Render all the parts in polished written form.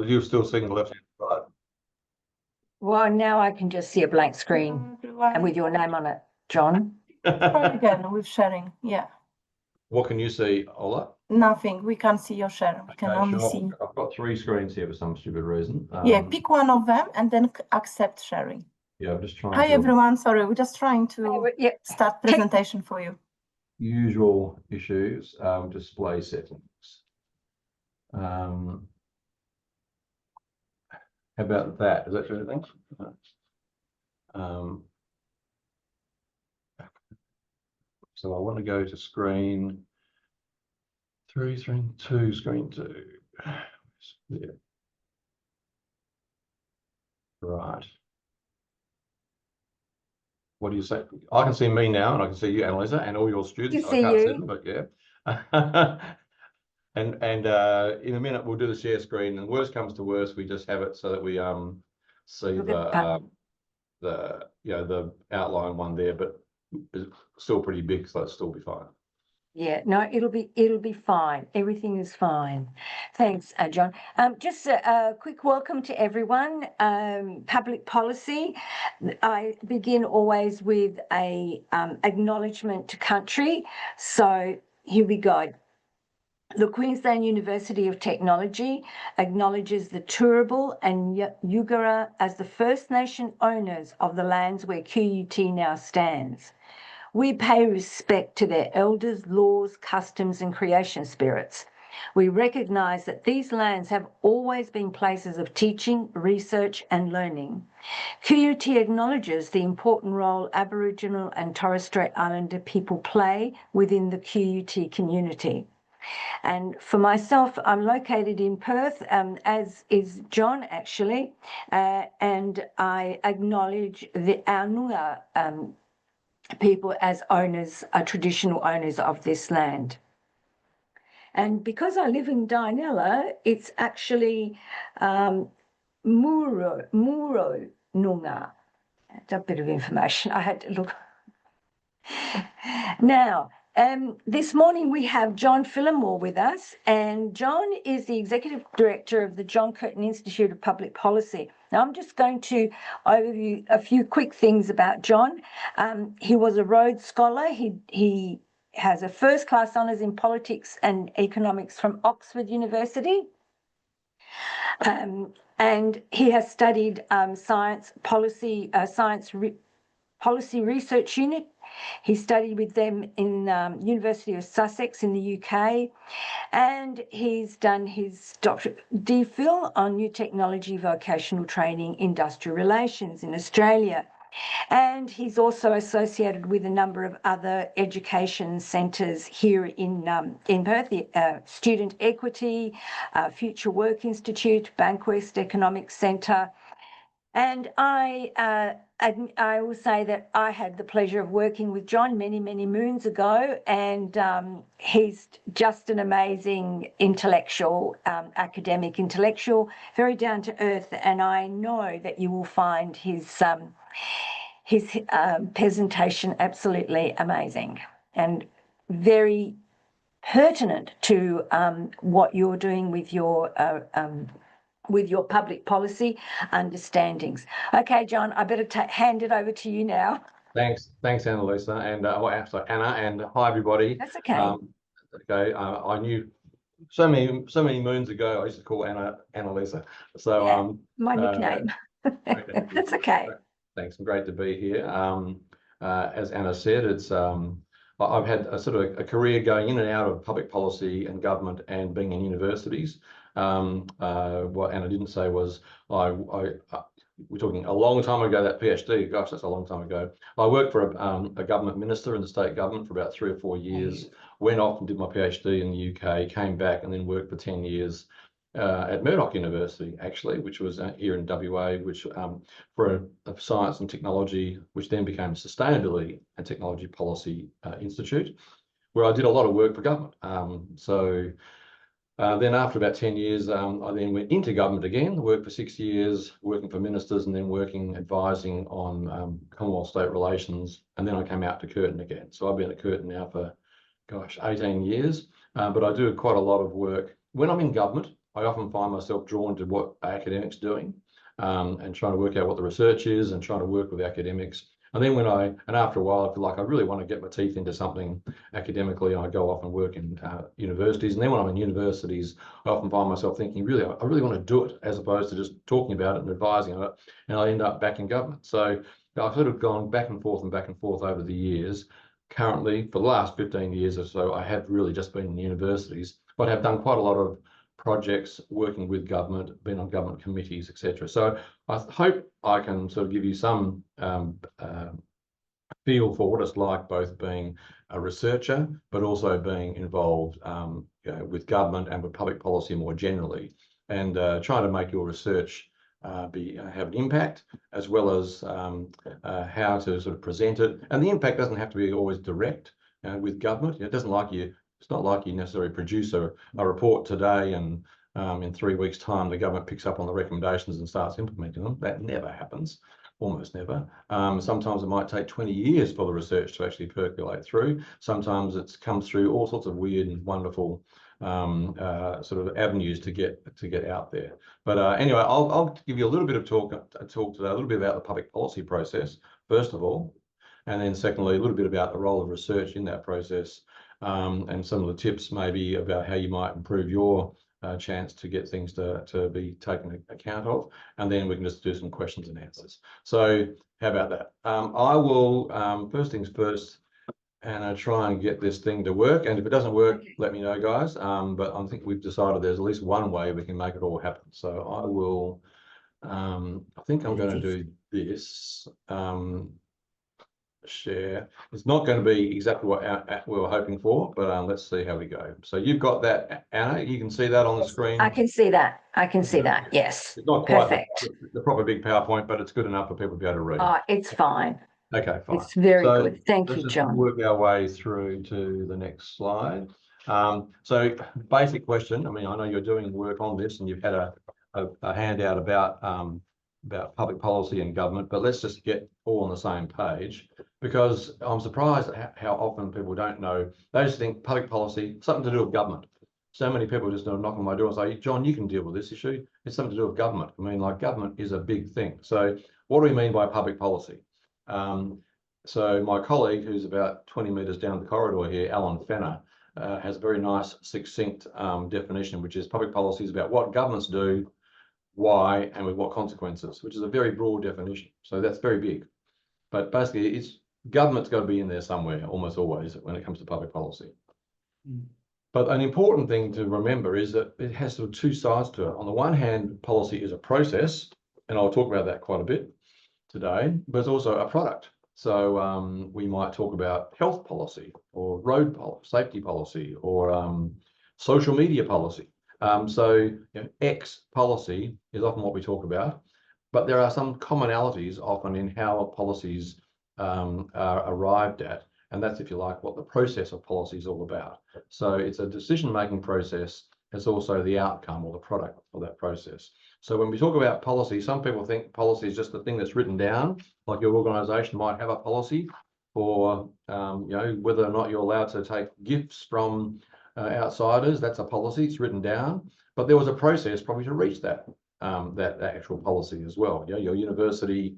Well, you're still seeing the left-hand side. Well, now I can just see a blank screen and with your name on it, John. Try again with sharing. Yeah. What can you see, Ola? Nothing. We can't see your share. We can only sure. see. I've got three screens here for some stupid reason. Yeah, pick one of them and then accept sharing. Yeah, I'm just trying Hi, to everyone. Sorry, we're just trying to start presentation for you. usual issues, display settings. How about that? Is that your thing? So I want to go to screen 3, screen 2, screen 2. Yeah. Right. What do you say? I can see me now, and I can see you, Annalisa, and all your students. I can't see them, but yeah. And in a minute we'll do the share screen, and worst comes to worst, we just have it so that we see the outline one there, but it's still pretty big, so it'll still be fine. Yeah, no, it'll be fine. Everything is fine. Thanks, John. Just a quick welcome to everyone. Public policy. I begin always with a acknowledgement to country. So here we go. The Queensland University of Technology acknowledges the Turrbal and Yugara as the First Nation owners of the lands where QUT now stands. We pay respect to their elders, laws, customs, and creation spirits. We recognise that these lands have always been places of teaching, research, and learning. QUT acknowledges the important role Aboriginal and Torres Strait Islander people play within the QUT community. And for myself, I'm located in Perth, as is John, actually, and I acknowledge our Noongar people as owners, traditional owners of this land. And because I live in Dianella, it's actually Muro Noongar. That's a bit of information. I had to look. Now, this morning we have John Phillimore with us, and John is the Executive Director of the John Curtin Institute of Public Policy. Now, I'm just going to overview a few quick things about John. He was a Rhodes Scholar. He has a first-class honours in politics and economics from Oxford University. And he has studied policy research unit. He studied with them in University of Sussex in the UK, and he's done his doctorate DPhil on new technology, vocational training, industrial relations in Australia. And he's also associated with a number of other education centres here in Perth, Student Equity, Future Work Institute, Bankwest Economic Centre. And I will say that I had the pleasure of working with John many, many moons ago, and he's just an amazing intellectual, academic intellectual, very down to earth, and I know that you will find his presentation absolutely amazing and very pertinent to what you're doing with your public policy understandings. Okay, John, I better hand it over to you now. Thanks, Annalisa, and Anna, and hi everybody. That's okay. Okay, I knew so many moons ago I used to call Anna Annalisa. So yeah, my nickname. Okay. That's okay. Thanks, great to be here. As Anna said, it's I've had a sort of a career going in and out of public policy and government and being in universities. What Anna didn't say was we're talking a long time ago, that PhD, gosh, that's a long time ago. I worked for a government minister in the state government for about 3 or 4 years, went off and did my PhD in the UK, came back and then worked for 10 years at Murdoch University, actually, which was here in WA, which for a science and technology, which then became Sustainability and Technology Policy Institute, where I did a lot of work for government. Then after about 10 years, I then went into government again, worked for 6 years, working for ministers and then advising on Commonwealth state relations. And then I came out to Curtin again. So I've been at Curtin now for, gosh, 18 years. But I do quite a lot of work when I'm in government. I often find myself drawn to what academics doing, and trying to work out what the research is and trying to work with academics. And then after a while, I feel like I really want to get my teeth into something academically. I go off and work in universities. And then when I'm in universities, I often find myself thinking, really, I really want to do it, as opposed to just talking about it and advising on it. And I end up back in government. So I've sort of gone back and forth over the years. Currently, for the last 15 years or so, I have really just been in universities, but have done quite a lot of projects working with government, been on government committees, etc. So I hope I can sort of give you some feel for what it's like, both being a researcher, but also being involved with government and with public policy more generally, and trying to make your research have an impact, as well as how to sort of present it. And the impact doesn't have to be always direct with government. It doesn't like you. It's not like you necessarily produce a report today and in 3 weeks' time the government picks up on the recommendations and starts implementing them. That never happens, almost never. Sometimes it might take 20 years for the research to actually percolate through. Sometimes it's come through all sorts of weird and wonderful sort of avenues to get out there. But anyway, I'll give you a little bit of talk today, a little bit about the public policy process, first of all, and then secondly, a little bit about the role of research in that process. And some of the tips maybe about how you might improve your chance to get things to be taken account of. And then we can just do some questions and answers. So how about that? I will, first things first, and try and get this thing to work. And if it doesn't work, let me know, guys. But I think we've decided there's at least one way we can make it all happen. So I will, I think I'm going to do this. Share. It's not going to be exactly what we were hoping for, but let's see how we go. So you've got that, Anna. You can see that on the screen. I can see that. I can see that. Yes. It's not quite the proper big PowerPoint, but it's good enough for people to be able to read. Oh, it's fine. Okay, fine. It's very good. Thank you, Let's John. just work our way through to the next slide. So basic question. I mean, I know you're doing work on this and you've had a handout about public policy and government, but let's just get all on the same page, because I'm surprised at how often people don't know. They just think public policy, something to do with government. So many people just knock on my door and say, John, you can deal with this issue. It's something to do with government. I mean, like, government is a big thing. So what do we mean by public policy? So my colleague, who's about 20 metres down the corridor here, Alan Fenner, has a very nice, succinct definition, which is public policy is about what governments do, why, and with what consequences, which is a very broad definition. So that's very big. But basically, it's government's got to be in there somewhere, almost always, when it comes to public policy. But an important thing to remember is that it has sort of two sides to it. On the one hand, policy is a process, and I'll talk about that quite a bit today, but it's also a product. So we might talk about health policy, or road safety policy, or social media policy. So X policy is often what we talk about, but there are some commonalities often in how policies are arrived at, and that's, if you like, what the process of policy is all about. So it's a decision-making process. It's also the outcome or the product of that process. So when we talk about policy, some people think policy is just the thing that's written down, like your organisation might have a policy for whether or not you're allowed to take gifts from outsiders. That's a policy, it's written down, but there was a process probably to reach that actual policy as well. Your university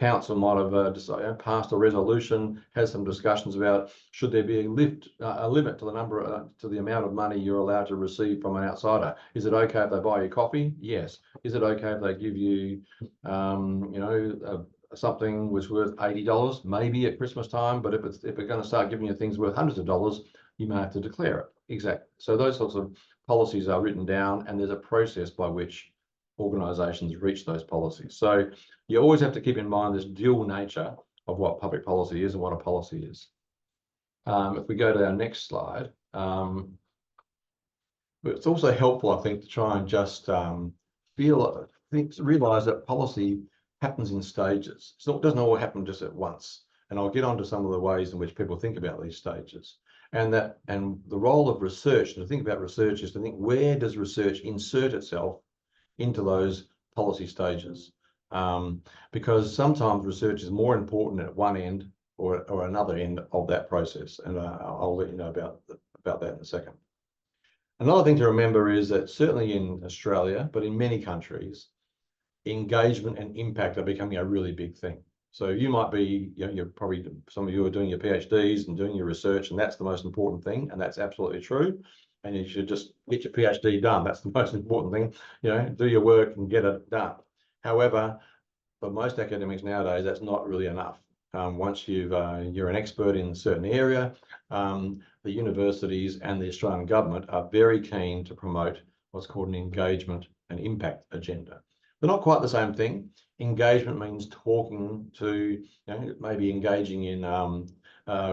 council might have passed a resolution, has some discussions about should there be a limit to the amount of money you're allowed to receive from an outsider. Is it okay if they buy you coffee? Yes. Is it okay if they give you something was worth $80 maybe at Christmas time? But if we're going to start giving you things worth hundreds of dollars, you may have to declare it. Exactly. So those sorts of policies are written down, and there's a process by which organisations reach those policies. So you always have to keep in mind this dual nature of what public policy is and what a policy is. If we go to our next slide, it's also helpful, I think, to try and just realise that policy happens in stages. So it doesn't all happen just at once. And I'll get on to some of the ways in which people think about these stages. And the role of research, to think about research, is to think, where does research insert itself into those policy stages? Because sometimes research is more important at one end or another end of that process. And I'll let you know about that in a second. Another thing to remember is that certainly in Australia, but in many countries, engagement and impact are becoming a really big thing. So you might be, you're probably, some of you are doing your PhDs and doing your research, and that's the most important thing, and that's absolutely true. And you should just get your PhD done. That's the most important thing. Do your work and get it done. However, for most academics nowadays, that's not really enough. Once you're an expert in a certain area, the universities and the Australian government are very keen to promote what's called an engagement and impact agenda. They're not quite the same thing. Engagement means talking to, maybe engaging in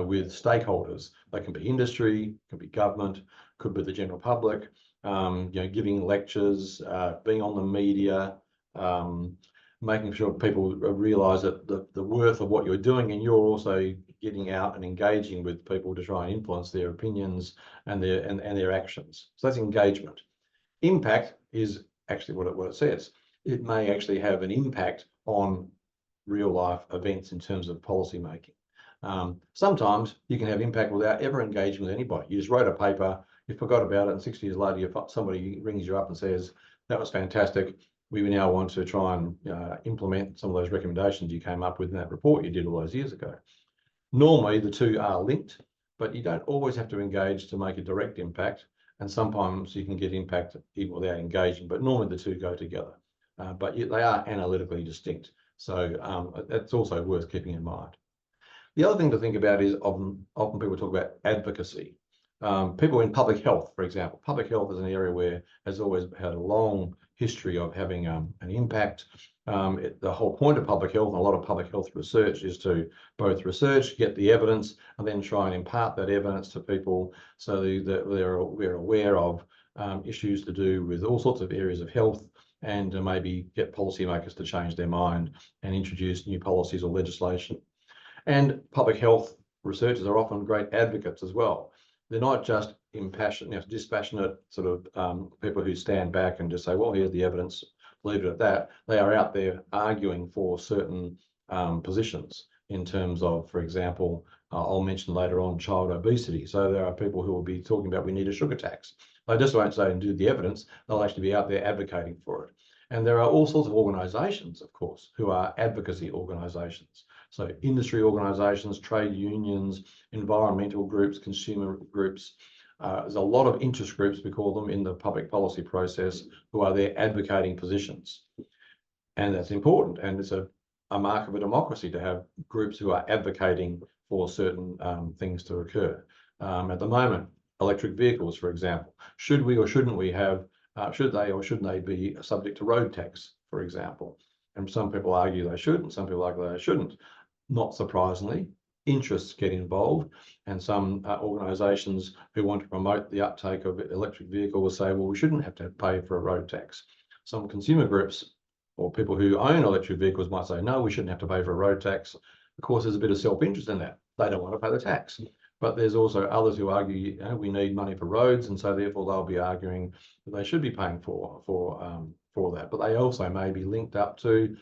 with stakeholders. They can be industry, can be government, could be the general public. Giving lectures, being on the media, making sure people realise that the worth of what you're doing, and you're also getting out and engaging with people to try and influence their opinions and their actions. So that's engagement. Impact is actually what it says. It may actually have an impact on real life events in terms of policy making. Sometimes you can have impact without ever engaging with anybody. You just wrote a paper, you forgot about it, and 6 years later, somebody rings you up and says, "That was fantastic. We now want to try and implement some of those recommendations you came up with in that report you did all those years ago." Normally, the two are linked, but you don't always have to engage to make a direct impact. And sometimes you can get impact even without engaging, but normally the two go together. But they are analytically distinct. So that's also worth keeping in mind. The other thing to think about is often people talk about advocacy. People in public health, for example. Public health is an area where has always had a long history of having an impact. The whole point of public health, and a lot of public health research, is to both research, get the evidence, and then try and impart that evidence to people so that we're aware of issues to do with all sorts of areas of health, and maybe get policymakers to change their mind and introduce new policies or legislation. And public health researchers are often great advocates as well. They're not just dispassionate sort of people who stand back and just say, "Well, here's the evidence, leave it at that." They are out there arguing for certain positions in terms of, for example, I'll mention later on, child obesity. So there are people who will be talking about we need a sugar tax. They just won't say and do the evidence. They'll actually be out there advocating for it. And there are all sorts of organisations, of course, who are advocacy organisations. So industry organisations, trade unions, environmental groups, consumer groups. There's a lot of interest groups, we call them, in the public policy process, who are there advocating positions. And that's important. And it's a mark of a democracy to have groups who are advocating for certain things to occur. At the moment, electric vehicles, for example, should we or shouldn't we have, should they or shouldn't they be subject to road tax, for example? And some people argue they should, and some people argue they shouldn't. Not surprisingly, interests get involved, and some organisations who want to promote the uptake of electric vehicles will say, well, we shouldn't have to pay for a road tax. Some consumer groups or people who own electric vehicles might say, no, we shouldn't have to pay for a road tax. Of course, there's a bit of self-interest in that. They don't want to pay the tax. But there's also others who argue, we need money for roads, and so therefore they'll be arguing that they should be paying for that. But they also may be linked up to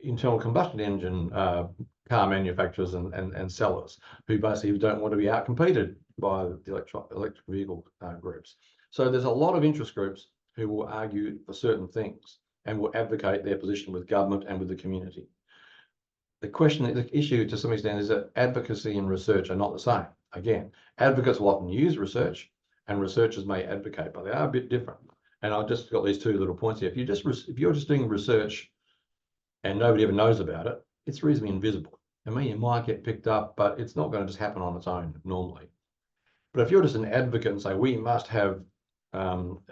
internal combustion engine car manufacturers and sellers who basically don't want to be outcompeted by the electric vehicle groups. So there's a lot of interest groups who will argue for certain things and will advocate their position with government and with the community. The issue to some extent is that advocacy and research are not the same. Again, advocates will often use research and researchers may advocate, but they are a bit different. And I've just got these two little points here. If you're just doing research and nobody ever knows about it, it's reasonably invisible. I mean, it might get picked up, but it's not going to just happen on its own normally. But if you're just an advocate and say, we must have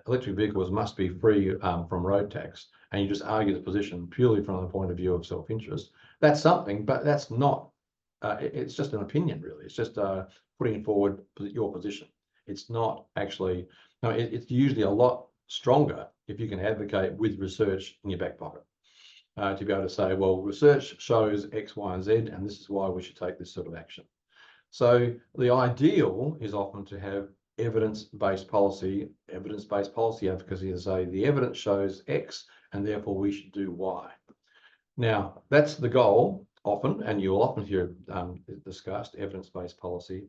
electric vehicles must be free from road tax, and you just argue the position purely from the point of view of self-interest, that's something, but that's not, it's just an opinion, really. It's just putting forward your position. It's not actually, no, it's usually a lot stronger if you can advocate with research in your back pocket. To be able to say, well, research shows X, Y, and Z, and this is why we should take this sort of action. So the ideal is often to have evidence-based policy advocacy to say the evidence shows X, and therefore we should do Y. Now, that's the goal often, and you'll often hear discussed evidence-based policy.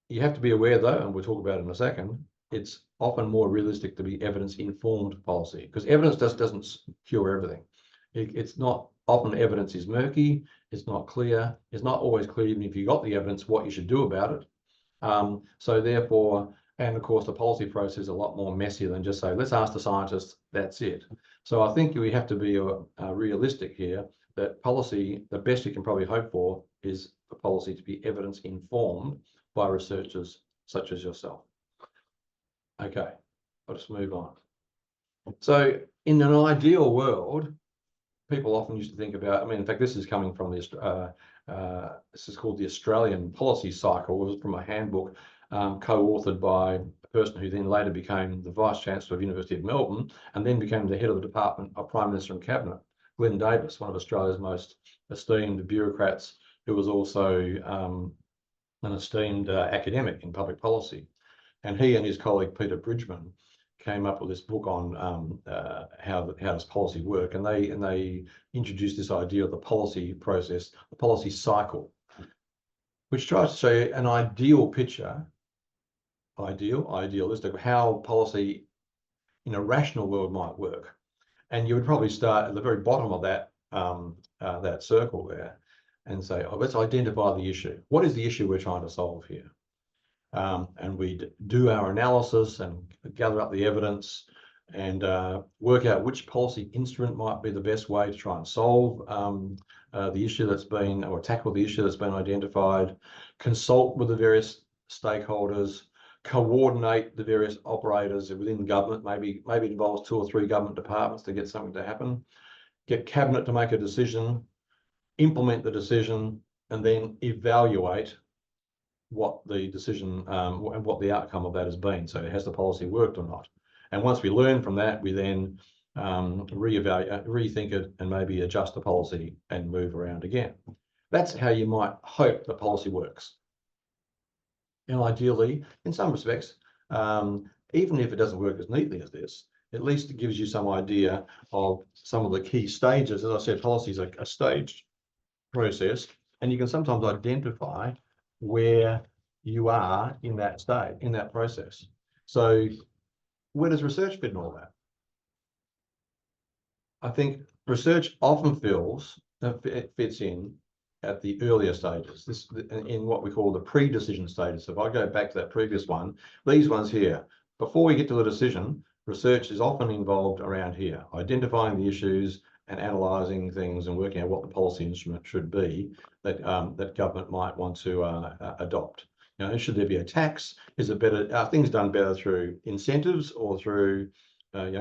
You have to be aware, though, and we'll talk about it in a second, it's often more realistic to be evidence-informed policy, because evidence just doesn't cure everything. It's not, often evidence is murky, it's not clear, it's not always clear, even if you got the evidence, what you should do about it. So therefore, and of course, the policy process is a lot more messy than just say, let's ask the scientists, that's it. So I think we have to be realistic here, that policy, the best you can probably hope for is for policy to be evidence informed by researchers such as yourself. Okay, I'll just move on. So in an ideal world, people often used to think about, I mean, in fact, this is coming from this is called the Australian Policy Cycle. It was from a handbook co-authored by a person who then later became the Vice Chancellor of University of Melbourne and then became the head of the Department of Prime Minister and Cabinet, Glenn Davis, one of Australia's most esteemed bureaucrats, who was also an esteemed academic in public policy. And he and his colleague, Peter Bridgman, came up with this book on how does policy work, and they introduced this idea of the policy process, the policy cycle, which tries to show you an ideal picture, idealistic, of how policy in a rational world might work. And you would probably start at the very bottom of that that circle there and say, oh, let's identify the issue. What is the issue we're trying to solve here? And we do our analysis and gather up the evidence and work out which policy instrument might be the best way to try and solve the issue that's been, or tackle the issue that's been identified, consult with the various stakeholders, coordinate the various operators within government. Maybe it involves 2 or 3 government departments to get something to happen, get cabinet to make a decision, implement the decision, and then evaluate what the decision and what the outcome of that has been. So has the policy worked or not? And once we learn from that, we then rethink it and maybe adjust the policy and move around again. That's how you might hope the policy works. And ideally, in some respects, even if it doesn't work as neatly as this, at least it gives you some idea of some of the key stages. As I said, policy is a staged process, and you can sometimes identify where you are in that state, in that process. So where does research fit in all that? I think research often fits in at the earlier stages, in what we call the pre-decision stages. So if I go back to that previous one, these ones here, before we get to the decision, research is often involved around here, identifying the issues and analysing things and working out what the policy instrument should be that that government might want to adopt. You know, should there be a tax? Is it better? Are things done better through incentives or through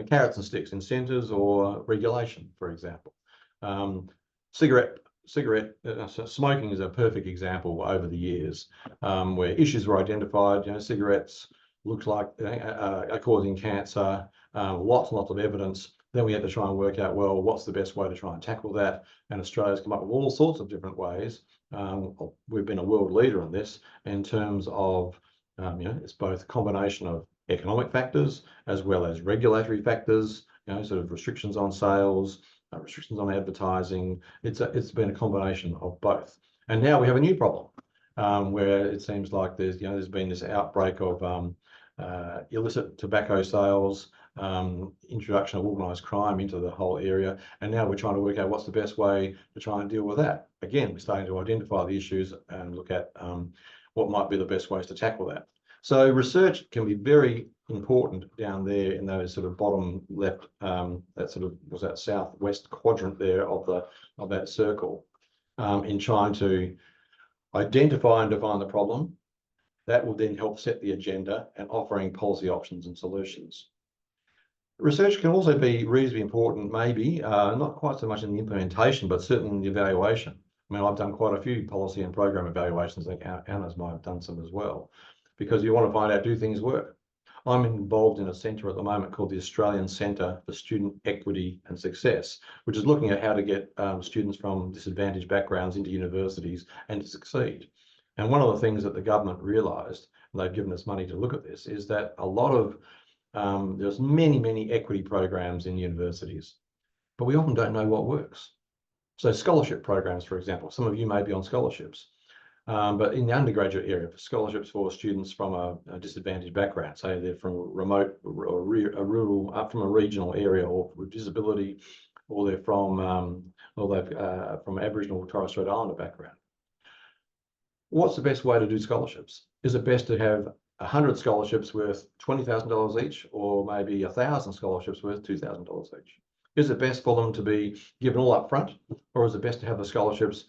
carrots and sticks, incentives or regulation, for example? Smoking is a perfect example over the years where issues were identified. You know, cigarettes looks like are causing cancer. Lots and lots of evidence. Then we had to try and work out, well, what's the best way to try and tackle that? And Australia's come up with all sorts of different ways. We've been a world leader in this in terms of, it's both a combination of economic factors as well as regulatory factors, sort of restrictions on sales, restrictions on advertising. It's been a combination of both. And now we have a new problem where it seems like there's been this outbreak of illicit tobacco sales, introduction of organised crime into the whole area, and now we're trying to work out what's the best way to try and deal with that. Again, we're starting to identify the issues and look at what might be the best ways to tackle that. So research can be very important down there in those sort of bottom left, that sort of was that southwest quadrant there of that circle, in trying to identify and define the problem. That will then help set the agenda and offering policy options and solutions. Research can also be reasonably important, maybe, not quite so much in the implementation, but certainly in the evaluation. I mean, I've done quite a few policy and program evaluations. I think Anna's might have done some as well, because you want to find out, do things work? I'm involved in a centre at the moment called the Australian Centre for Student Equity and Success, which is looking at how to get students from disadvantaged backgrounds into universities and to succeed. And one of the things that the government realised, and they've given us money to look at this, is that a lot of there's many equity programs in universities, but we often don't know what works. So scholarship programs, for example, some of you may be on scholarships. But in the undergraduate area, for scholarships for students from a disadvantaged background, say they're from a remote or a rural, up from a regional area, or with disability, or they're from Aboriginal or Torres Strait Islander background. What's the best way to do scholarships? Is it best to have 100 scholarships worth $20,000 each, or maybe 1,000 scholarships worth $2,000 each? Is it best for them to be given all up front, or is it best to have the scholarships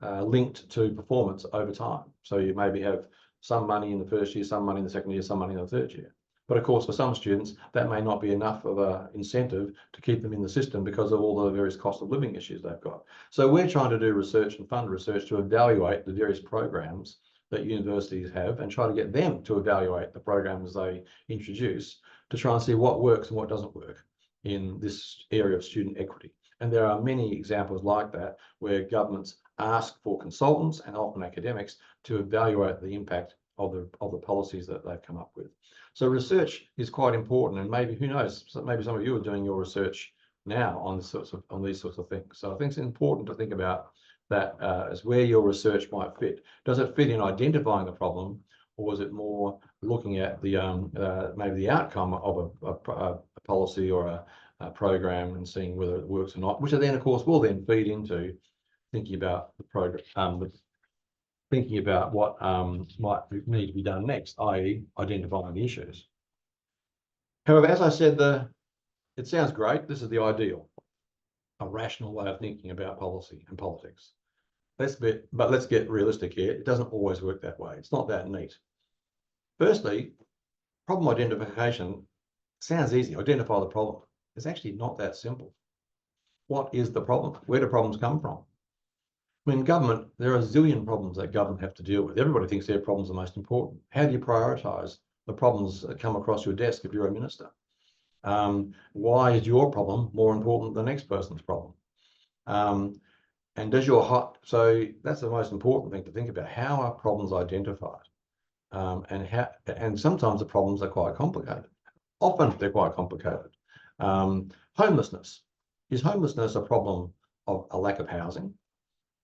linked to performance over time? So you maybe have some money in the first year, some money in the second year, some money in the third year. But of course, for some students, that may not be enough of an incentive to keep them in the system because of all the various cost of living issues they've got. So we're trying to do research and fund research to evaluate the various programs that universities have and try to get them to evaluate the programs they introduce to try and see what works and what doesn't work in this area of student equity. And there are many examples like that where governments ask for consultants and often academics to evaluate the impact of the policies that they've come up with. So research is quite important, and maybe, who knows, maybe some of you are doing your research now on these sorts of things. So I think it's important to think about that as where your research might fit. Does it fit in identifying the problem, or is it more looking at the maybe the outcome of a policy or a program and seeing whether it works or not, which then of course will then feed into thinking about the program, thinking about what might need to be done next, i.e. identifying the issues. However, as I said, it sounds great. This is the ideal, a rational way of thinking about policy and politics. But let's get realistic here. It doesn't always work that way. It's not that neat. Firstly, problem identification sounds easy. Identify the problem. It's actually not that simple. What is the problem? Where do problems come from? I mean, government, there are a zillion problems that government have to deal with. Everybody thinks their problems are most important. How do you prioritise the problems that come across your desk if you're a minister? Why is your problem more important than the next person's problem? And so that's the most important thing to think about. How are problems identified? And sometimes the problems are quite complicated. Often they're quite complicated. Homelessness. Is homelessness a problem of a lack of housing?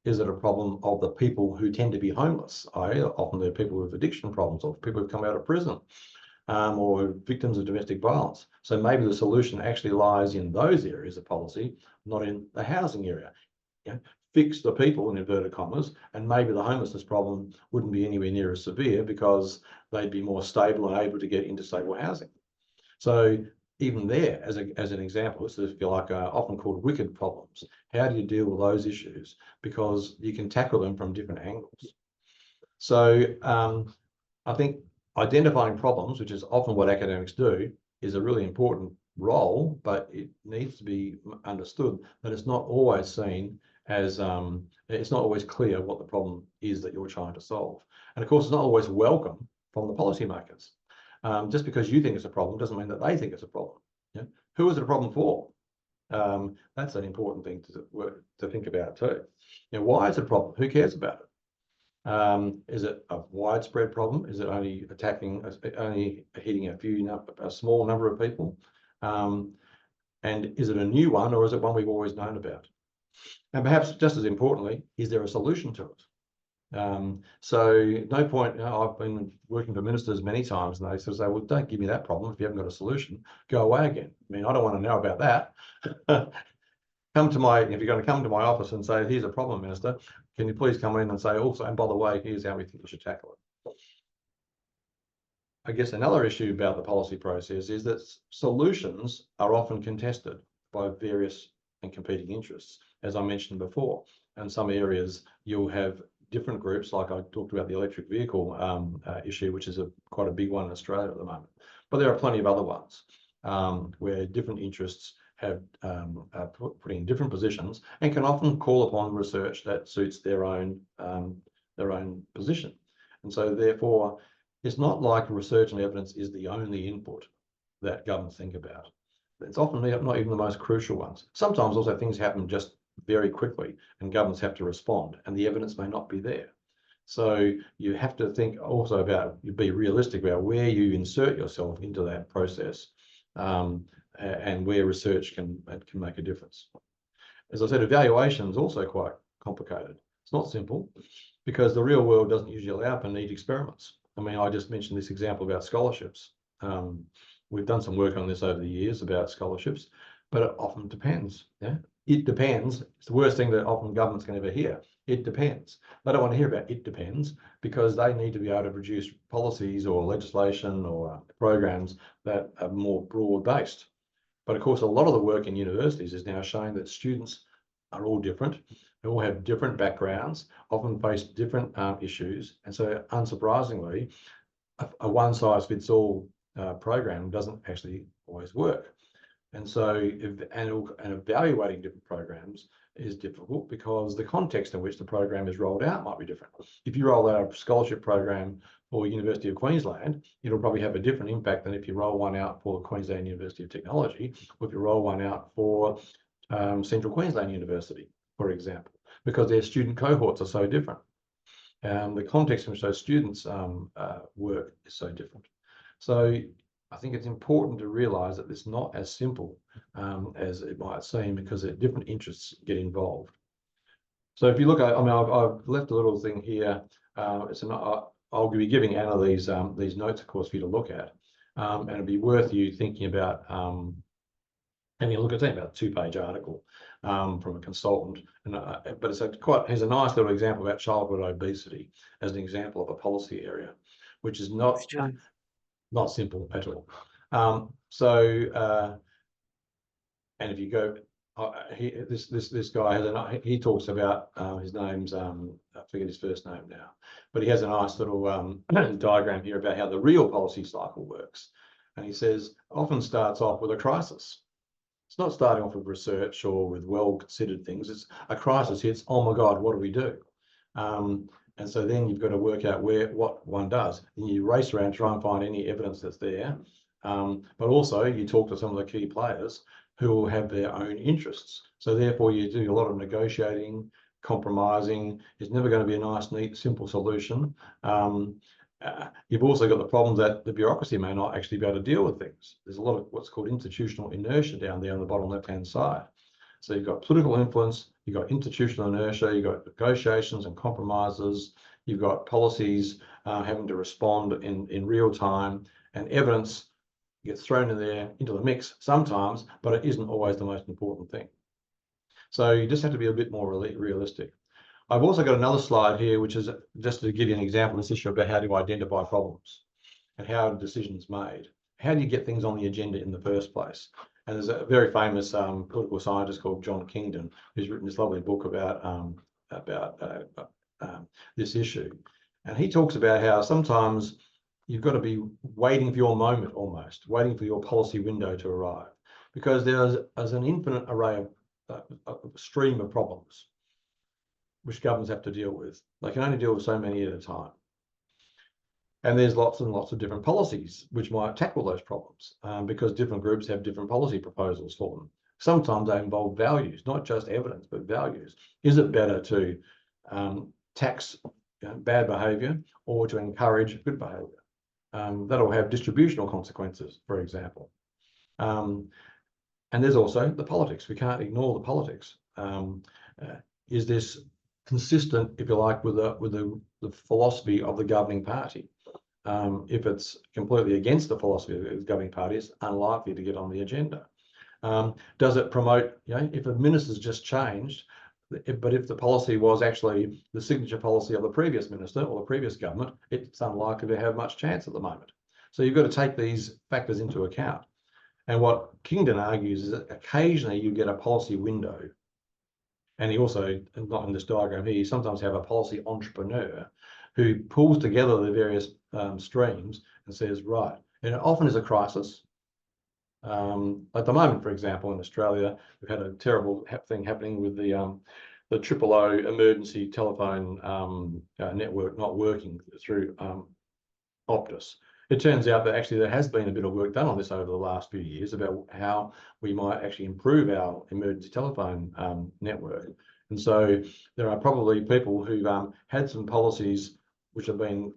Is it a problem of the people who tend to be homeless? Often they're people with addiction problems, or people who've come out of prison, or victims of domestic violence. So maybe the solution actually lies in those areas of policy, not in the housing area. Fix the people, in inverted commas, and maybe the homelessness problem wouldn't be anywhere near as severe because they'd be more stable and able to get into stable housing. So even there, as an example, it's, if you like, often called wicked problems. How do you deal with those issues? Because you can tackle them from different angles. So I think identifying problems, which is often what academics do, is a really important role, but it needs to be understood that it's not always seen as, it's not always clear what the problem is that you're trying to solve. And of course, it's not always welcome from the policymakers. Just because you think it's a problem doesn't mean that they think it's a problem. Who is it a problem for? That's an important thing to think about too. Why is it a problem? Who cares about it? Is it a widespread problem? Is it only hitting a small number of people? And is it a new one, or is it one we've always known about? And perhaps just as importantly, is there a solution to it? So no point, I've been working for ministers many times and they sort of say, well, don't give me that problem if you haven't got a solution, go away again. I mean, I don't want to know about that. If you're going to come to my office and say, here's a problem, Minister, can you please come in and say also, and by the way, here's how we think we should tackle it. I guess another issue about the policy process is that solutions are often contested by various and competing interests, as I mentioned before. In some areas, you'll have different groups, like I talked about the electric vehicle issue, which is quite a big one in Australia at the moment. But there are plenty of other ones where different interests have put in different positions and can often call upon research that suits their own position. And so therefore, it's not like research and evidence is the only input that governments think about. It's often not even the most crucial ones. Sometimes also things happen just very quickly and governments have to respond and the evidence may not be there. So you have to think also about, be realistic about where you insert yourself into that process and where research can make a difference. As I said, evaluation is also quite complicated. It's not simple. because the real world doesn't usually allow for neat experiments. I mean, I just mentioned this example about scholarships. We've done some work on this over the years about scholarships, but it often depends. Yeah, it depends. It's the worst thing that often governments can ever hear. It depends. They don't want to hear about it depends because they need to be able to produce policies or legislation or programs that are more broad-based. But of course, a lot of the work in universities is now showing that students are all different. They all have different backgrounds, often face different issues. And so unsurprisingly, a one-size-fits-all program doesn't actually always work. And so and evaluating different programs is difficult because the context in which the program is rolled out might be different. If you roll out a scholarship program for University of Queensland, it'll probably have a different impact than if you roll one out for the Queensland University of Technology, or if you roll one out for Central Queensland University, for example, because their student cohorts are so different. The context in which those students work is so different. So I think it's important to realise that it's not as simple as it might seem, because different interests get involved. So if you look at, I mean, I've left a little thing here. I'll be giving Anna these notes, of course, for you to look at, and it'd be worth you thinking about having a look at it, about a 2-page article from a consultant. But has a nice little example about childhood obesity as an example of a policy area, which is not simple at all. And if you go, this guy he talks about his name's I forget his first name now, but he has a nice little diagram here about how the real policy cycle works. And he says often starts off with a crisis. It's not starting off with research or with well-considered things. It's a crisis hits. Oh my God, what do we do? And so then you've got to work out what one does. And you race around, try and find any evidence that's there. But also you talk to some of the key players who will have their own interests. So therefore you do a lot of negotiating, compromising. It's never going to be a nice, neat, simple solution. You've also got the problem that the bureaucracy may not actually be able to deal with things. There's a lot of what's called institutional inertia down there on the bottom left-hand side. So you've got political influence, you've got institutional inertia, you've got negotiations and compromises, you've got policies having to respond in real time, and evidence gets thrown in there into the mix sometimes, but it isn't always the most important thing. So you just have to be a bit more realistic. I've also got another slide here, which is just to give you an example of this issue about how to identify problems and how are decisions made. How do you get things on the agenda in the first place? And there's a very famous political scientist called John Kingdon, who's written this lovely book about this issue. And he talks about how sometimes you've got to be waiting for your moment, almost waiting for your policy window to arrive, because there's an infinite array of stream of problems which governments have to deal with. They can only deal with so many at a time. And there's lots and lots of different policies which might tackle those problems because different groups have different policy proposals for them. Sometimes they involve values, not just evidence, but values. Is it better to tax bad behaviour or to encourage good behaviour? That'll have distributional consequences, for example. And there's also the politics. We can't ignore the politics. Is this consistent, if you like, with the philosophy of the governing party? If it's completely against the philosophy of the governing party, it's unlikely to get on the agenda. Does it promote, if a minister's just changed, but if the policy was actually the signature policy of the previous minister or the previous government, it's unlikely to have much chance at the moment. So you've got to take these factors into account. And what Kingdon argues is that occasionally you get a policy window. And he also, not in this diagram here, you sometimes have a policy entrepreneur who pulls together the various streams and says, right, and it often is a crisis. At the moment, for example, in Australia, we've had a terrible thing happening with the 000 emergency telephone network not working through Optus. It turns out that actually there has been a bit of work done on this over the last few years about how we might actually improve our emergency telephone network. And so there are probably people who've had some policies which have been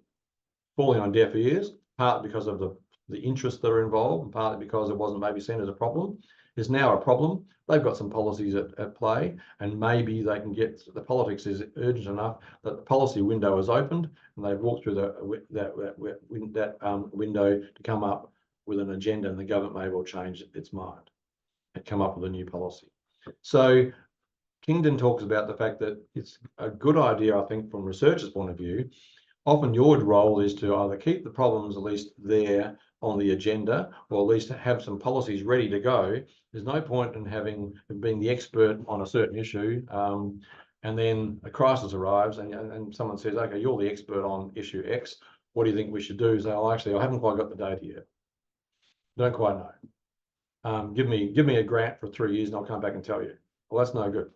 falling on deaf ears, partly because of the the interests that are involved, and partly because it wasn't maybe seen as a problem, is now a problem. They've got some policies at play, and maybe they can get, the politics is urgent enough that the policy window is opened, and they've walked through that window to come up with an agenda, and the government may well change its mind and come up with a new policy. So Kingdon talks about the fact that it's a good idea, I think, from researchers' point of view. Often your role is to either keep the problems at least there on the agenda, or at least have some policies ready to go. There's no point in being the expert on a certain issue, and then a crisis arrives and someone says, okay, you're the expert on issue X. What do you think we should do? So, oh, actually, I haven't quite got the data yet. Don't quite know. Give me a grant for 3 years and I'll come back and tell you. Well, that's no good.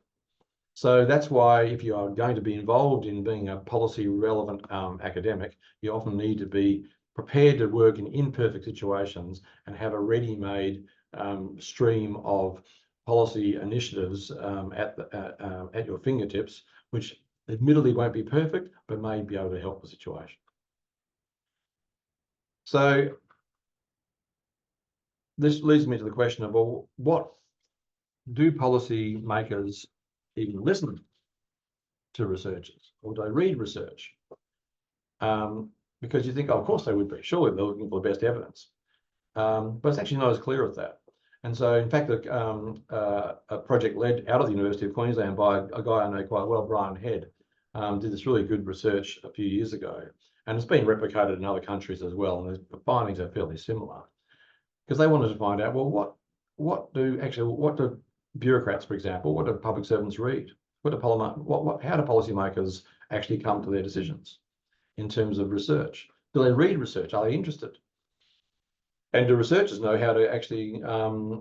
So that's why if you are going to be involved in being a policy relevant academic, you often need to be prepared to work in imperfect situations and have a ready-made stream of policy initiatives at your fingertips, which admittedly won't be perfect, but may be able to help the situation. So this leads me to the question of, well, what do policy makers even listen to researchers, or do they read research? Because you think, oh, of course they would be. Surely they're looking for the best evidence. But it's actually not as clear as that. And so, in fact, a project led out of the University of Queensland by a guy I know quite well, Brian Head, did this really good research a few years ago. And it's been replicated in other countries as well. And the findings are fairly similar. Because they wanted to find out, well, what do bureaucrats, for example, what do public servants read? How do policymakers actually come to their decisions in terms of research? Do they read research? Are they interested? And do researchers know how to actually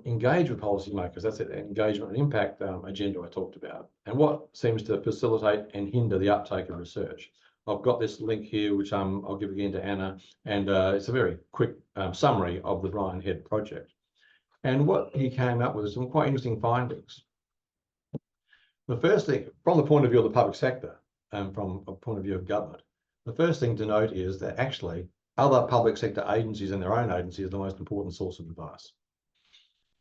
engage with policymakers? That's the engagement and impact agenda I talked about. And what seems to facilitate and hinder the uptake of research? I've got this link here, which I'll give again to Anna, and it's a very quick summary of the Brian Head project. And what he came up with is some quite interesting findings. The first thing, from the point of view of the public sector and from a point of view of government, the first thing to note is that actually other public sector agencies and their own agency is the most important source of advice.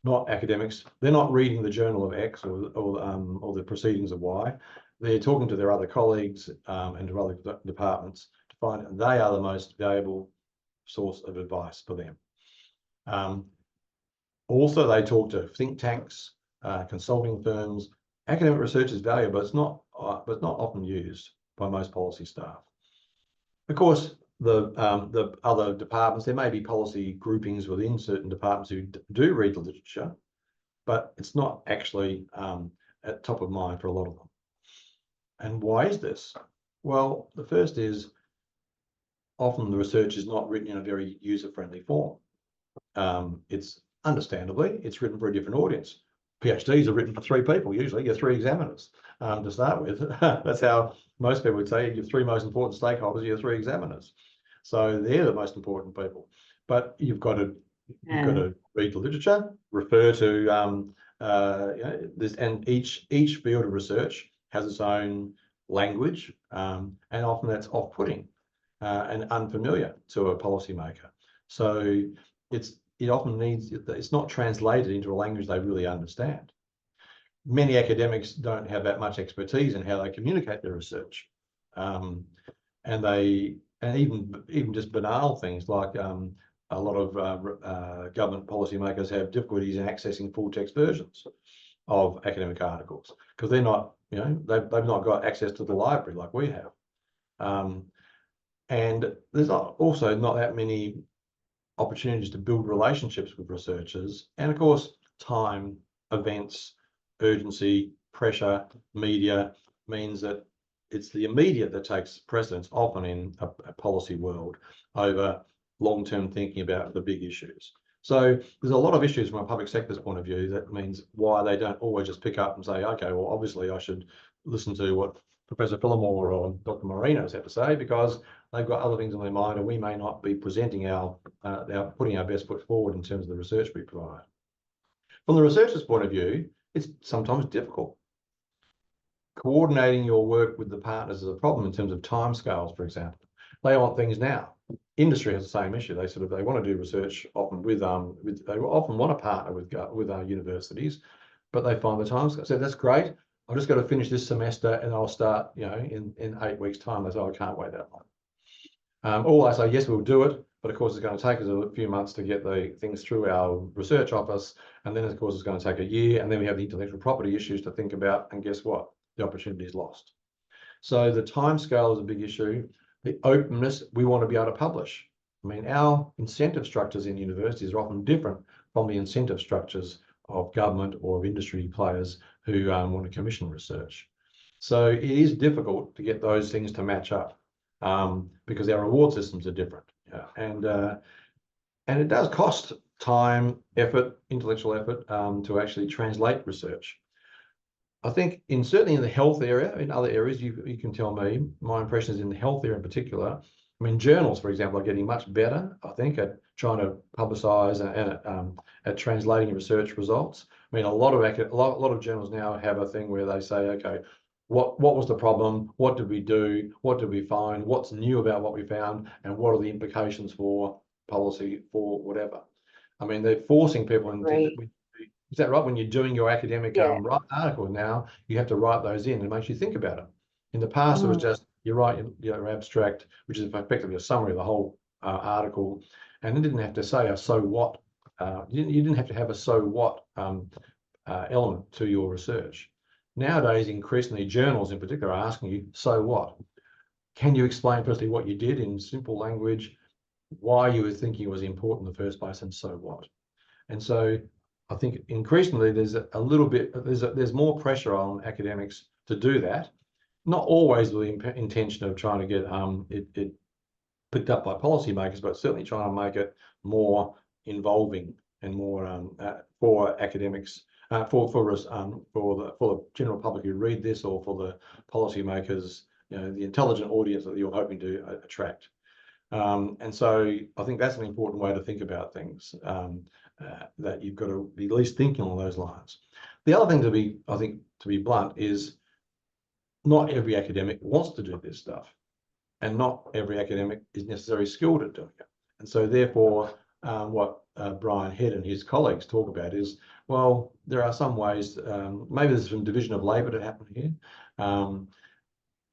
Not academics. They're not reading the journal of X or the proceedings of Y. They're talking to their other colleagues and to other departments to find that they are the most valuable source of advice for them. Also, they talk to think tanks, consulting firms. Academic research is valuable, but it's not often used by most policy staff. Of course, the other departments, there may be policy groupings within certain departments who do read the literature, but it's not actually at top of mind for a lot of them. And why is this? Well, the first is often the research is not written in a very user-friendly form. It's understandably, it's written for a different audience. PhDs are written for 3 people, usually. You're 3 examiners to start with. That's how most people would say your 3 most important stakeholders are your 3 examiners. So they're the most important people. But you've got to read the literature, refer to this, and each field of research has its own language, and often that's off-putting and unfamiliar to a policymaker. So it often needs, it's not translated into a language they really understand. Many academics don't have that much expertise in how they communicate their research. And even just banal things like a lot of government policymakers have difficulties in accessing full text versions of academic articles because they're not, they've not got access to the library like we have. And there's also not that many opportunities to build relationships with researchers. And of course, time, events, urgency, pressure, media means that it's the immediate that takes precedence often in a policy world over long-term thinking about the big issues. So there's a lot of issues from a public sector's point of view that means why they don't always just pick up and say, okay, well, obviously I should listen to what Professor Phillimore or Dr. Moreno's have to say, because they've got other things on their mind and we may not be presenting putting our best foot forward in terms of the research we provide. From the researcher's point of view, it's sometimes difficult. Coordinating your work with the partners is a problem in terms of timescales, for example. They want things now. industry has the same issue. They want to do research often with they often want to partner with our universities, but they find the time. So that's great. I've just got to finish this semester and I'll start, in 8 weeks' time. They say, I can't wait that long. Or I say, yes, we'll do it. But of course, it's going to take us a few months to get the things through our research office. And then, of course, it's going to take a year. And then we have the intellectual property issues to think about. And guess what? The opportunity is lost. So the timescale is a big issue. The openness, we want to be able to publish. I mean, our incentive structures in universities are often different from the incentive structures of government or of industry players who want to commission research. So it is difficult to get those things to match up because our reward systems are different. And it does cost time, effort, intellectual effort to actually translate research. I think certainly in the health area, in other areas, you can tell me, my impression is in the health area in particular. I mean, journals, for example, are getting much better, I think, at trying to publicize and at translating research results. I mean, a lot of journals now have a thing where they say, okay, what was the problem? What did we do? What did we find? What's new about what we found? And what are the implications for policy for whatever? I mean, they're forcing people into. Is that right? When you're doing your academic article now, you have to write those in. It makes you think about it. In the past, it was just you write your abstract, which is effectively a summary of the whole article, and it didn't have to say a so what. You didn't have to have a so what element to your research. Nowadays, increasingly, journals in particular are asking you, so what? Can you explain firstly what you did in simple language, why you were thinking it was important in the first place, and so what? And so I think increasingly there's a little bit, there's more pressure on academics to do that, not always with the intention of trying to get it picked up by policymakers, but certainly trying to make it more involving and more for academics, for the general public who read this, or for the policymakers, the intelligent audience that you're hoping to attract. And so I think that's an important way to think about things, that you've got to be at least thinking along those lines. The other thing to be blunt, is not every academic wants to do this stuff, and not every academic is necessarily skilled at doing it. And so therefore, what Brian Head and his colleagues talk about is, well, there are some ways, maybe there's some division of labour to happen here.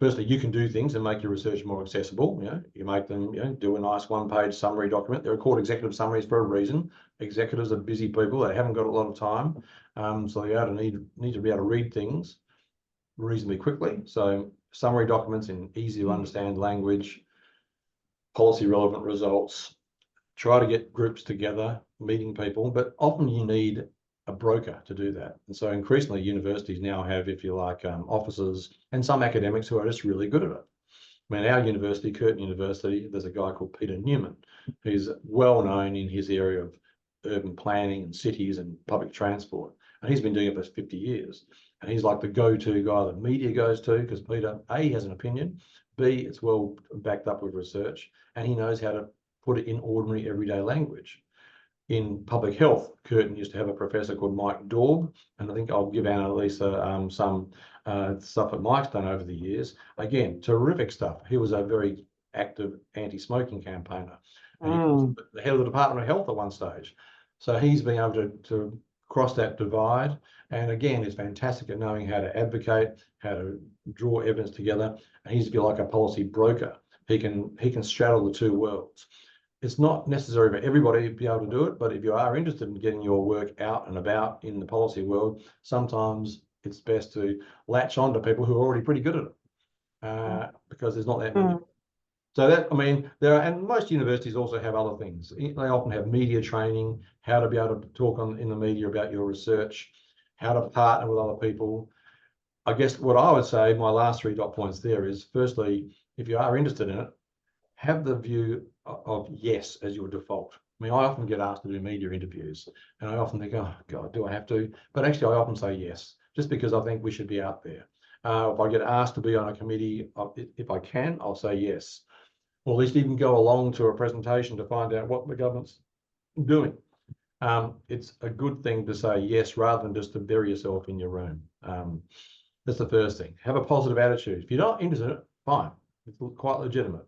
Firstly, you can do things and make your research more accessible. You make them, do a nice one-page summary document. They're called executive summaries for a reason. Executives are busy people; they haven't got a lot of time, so they need to be able to read things reasonably quickly. So summary documents in easy to understand language, policy relevant results. Try to get groups together, meeting people, but often you need a broker to do that. And so increasingly universities now have, if you like, officers and some academics who are just really good at it. I mean, our university, Curtin University, there's a guy called Peter Newman, who's well known in his area of urban planning and cities and public transport. And he's been doing it for 50 years. And he's like the go-to guy that media goes to, because Peter, A, has an opinion, B, it's well backed up with research, and he knows how to put it in ordinary everyday language. In public health, Curtin used to have a professor called Mike Daub, and I think I'll give Annalisa some stuff that Mike's done over the years. Again, terrific stuff. He was a very active anti-smoking campaigner, and he was the head of the Department of Health at one stage. So he's been able to cross that divide, and again, is fantastic at knowing how to advocate, how to draw evidence together, and he's like a policy broker. He can straddle the two worlds. It's not necessary for everybody to be able to do it, but if you are interested in getting your work out and about in the policy world, sometimes it's best to latch on to people who are already pretty good at it, because there's not that many. So that, I mean, and most universities also have other things. They often have media training, how to be able to talk in the media about your research, how to partner with other people. I guess what I would say, my last 3 dot points there is, firstly, if you are interested in it, have the view of yes as your default. I mean, I often get asked to do media interviews, and I often think, oh God, do I have to? But actually, I often say yes, just because I think we should be out there. If I get asked to be on a committee, if I can, I'll say yes. Or at least even go along to a presentation to find out what the government's doing. It's a good thing to say yes, rather than just to bury yourself in your room. That's the first thing. Have a positive attitude. If you're not interested in it, fine. It's quite legitimate.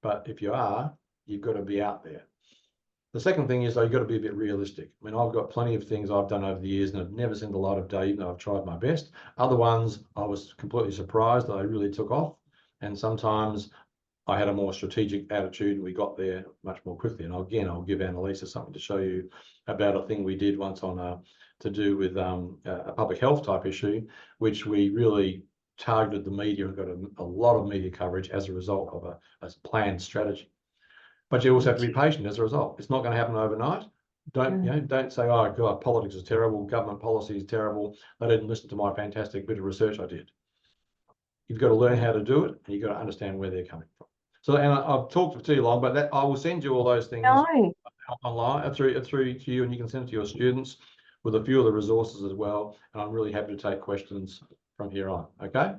But if you are, you've got to be out there. The second thing is, though, you've got to be a bit realistic. I mean, I've got plenty of things I've done over the years and have never seen the light of day, even though I've tried my best. Other ones, I was completely surprised that they really took off. And sometimes I had a more strategic attitude and we got there much more quickly. And again, I'll give Annalisa something to show you about a thing we did once on to do with a public health type issue, which we really targeted the media and got a lot of media coverage as a result of a planned strategy. But you also have to be patient as a result. It's not going to happen overnight. Don't say, oh God, politics is terrible, government policy is terrible. They didn't listen to my fantastic bit of research I did. You've got to learn how to do it, and you've got to understand where they're coming from. So, and I've talked for too long, but I will send you all those things online through to you, and you can send it to your students with a few of the resources as well. And I'm really happy to take questions from here on. Okay.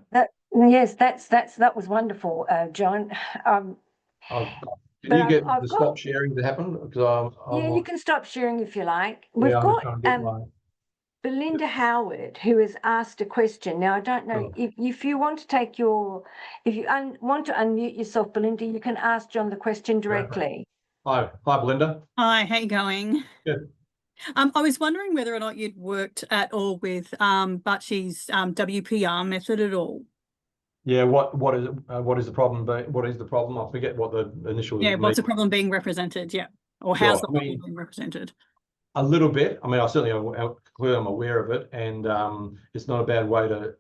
Yes, that was wonderful, John. Can you get the stop sharing to happen? Because you can stop sharing if you like. We've got Belinda Howard, who has asked a question. Now, I don't know if you want to take if you want to unmute yourself, Belinda, you can ask John the question directly. Hi, Belinda. Hi, how you going? Good. I was wondering whether or not you'd worked at all with Butchie's WPR method at all. Yeah, what is the problem? What is the problem? I forget what the initial. Yeah, what's the problem being represented? Yeah, or how's the problem being represented? A little bit. I mean, I certainly I'm aware of it, and it's not a bad way to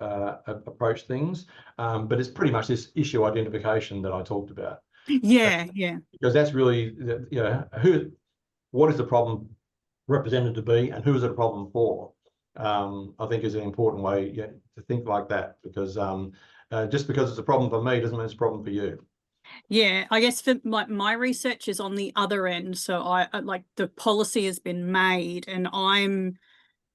approach things. But it's pretty much this issue identification that I talked about. Yeah. Because that's really, what is the problem represented to be, and who is it a problem for? I think is an important way to think like that, because just because it's a problem for me doesn't mean it's a problem for you. Yeah, I guess for my research is on the other end. So I like the policy has been made, and I'm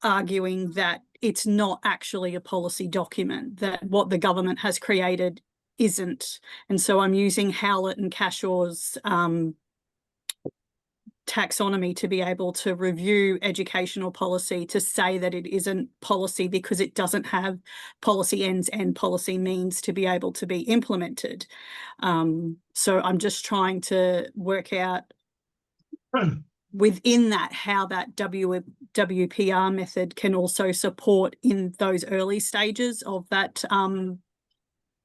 arguing that it's not actually a policy document, that what the government has created isn't. And so I'm using Howlett and Cashaw's taxonomy to be able to review educational policy to say that it isn't policy because it doesn't have policy ends and policy means to be able to be implemented. So I'm just trying to work out within that how that WPR method can also support in those early stages of that